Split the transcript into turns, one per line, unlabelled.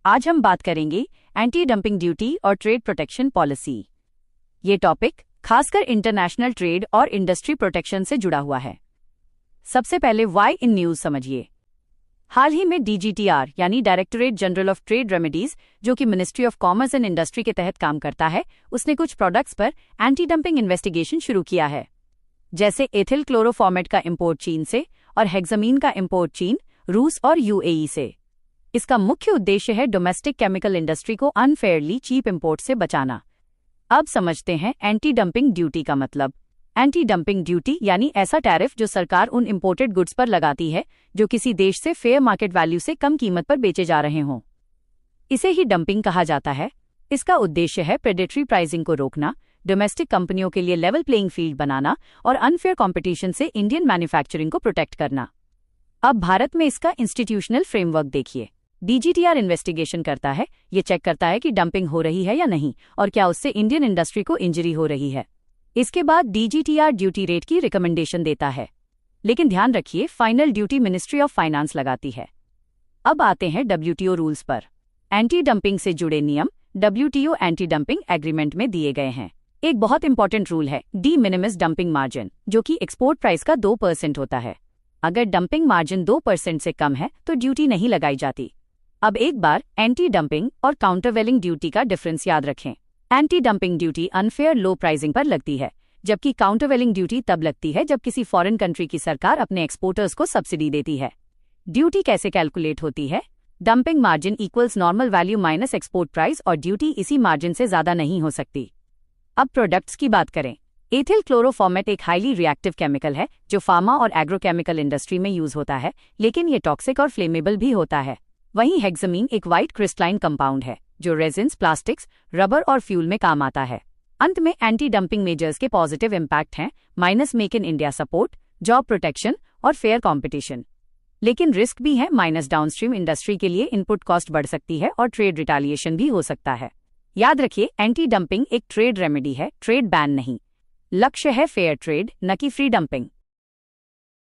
आज हम बात करेंगे एंटी डंपिंग ड्यूटी और ट्रेड प्रोटेक्शन पॉलिसी। ये टॉपिक खासकर इंटरनेशनल ट्रेड और इंडस्ट्री प्रोटेक्शन से जुड़ा हुआ है। सबसे पहले वाई इन न्यूज समझिए। हाल ही में डीजीटीआर यानी directorate general of trade remedies, जो कि ministry of commerce and industry के तहत काम करता है, उसने कुछ प्रोडक्ट्स पर एंटी डंपिंग इन्वेस्टिगेशन शुरू किया है, जैसे एथिल क्लोरोफॉर्मेट का इंपोर्ट चीन से और हेक्सामीन का इंपोर्ट चीन, रूस और यूएई से। इसका मुख्य उद्देश्य है डोमेस्टिक केमिकल इंडस्ट्री को अनफेयरली चीप इंपोर्ट से बचाना। अब समझते हैं एंटी डंपिंग ड्यूटी का मतलब। एंटी डंपिंग ड्यूटी यानी ऐसा टैरिफ जो सरकार उन इंपोर्टेड गुड्स पर लगाती है जो किसी देश से फेयर मार्केट वैल्यू से कम कीमत पर बेचे जा रहे हों। इसे ही डंपिंग कहा जाता है। इसका उद्देश्य है प्रेडेटरी प्राइसिंग को रोकना, डोमेस्टिक कंपनियों के लिए लेवल प्लेइंग फील्ड बनाना और अनफेयर कंपटीशन से इंडियन मैन्युफैक्चरिंग को प्रोटेक्ट करना। अब भारत में इसका इंस्टीट्यूशनल फ्रेमवर्क देखिए। डीजीटीआर इन्वेस्टिगेशन करता है, ये चेक करता है कि डंपिंग हो रही है या नहीं और क्या उससे इंडियन इंडस्ट्री को इंजरी हो रही है। इसके बाद डीजीटीआर ड्यूटी रेट की रिकमेंडेशन देता है, लेकिन ध्यान रखिए final duty ministry of finance लगाती है। अब आते हैं डब्ल्यूटीओ रूल्स पर। एंटी डंपिंग से जुड़े नियम डब्ल्यूटीओ एंटी डंपिंग एग्रीमेंट में दिए गए हैं। एक बहुत इंपॉर्टेंट रूल है डी मिनिमिस डंपिंग मार्जिन, जो कि एक्सपोर्ट प्राइस का 2% होता है। अगर डंपिंग मार्जिन 2% से कम है तो ड्यूटी नहीं लगाई जाती। अब एक बार एंटी डंपिंग और काउंटरवेलिंग ड्यूटी का डिफरेंस याद रखें। Anti dumping duty unfair low pricing पर लगती है, जबकि काउंटरवेलिंग ड्यूटी तब लगती है जब किसी फॉरेन कंट्री की सरकार अपने एक्सपोर्टर्स को सब्सिडी देती है। ड्यूटी कैसे कैलकुलेट होती है? Dumping margin equals normal value minus export price और ड्यूटी इसी मार्जिन से ज्यादा नहीं हो सकती। अब प्रोडक्ट्स की बात करें। एथिल क्लोरोफॉर्मेट एक हाईली रिएक्टिव केमिकल है जो फार्मा और एग्रोकेमिकल इंडस्ट्री में यूज होता है, लेकिन ये टॉक्सिक और फ्लेमेबल भी होता है। वहीं हेक्सामीन एक व्हाइट क्रिस्टलाइन कंपाउंड है जो रेजिन्स, प्लास्टिक्स, रबर और फ्यूल में काम आता है। अंत में एंटी डंपिंग मेजर्स के पॉजिटिव इम्पैक्ट हैं minus make in India support, job protection और फेयर कंपटीशन। लेकिन रिस्क भी है माइनस डाउनस्ट्रीम इंडस्ट्री के लिए इनपुट कॉस्ट बढ़ सकती है और ट्रेड रिटालिएशन भी हो सकता है। याद रखिए एंटी डंपिंग एक ट्रेड रेमेडी है, ट्रेड बैन नहीं। लक्ष्य है फेयर ट्रेड, न कि फ्री डंपिंग।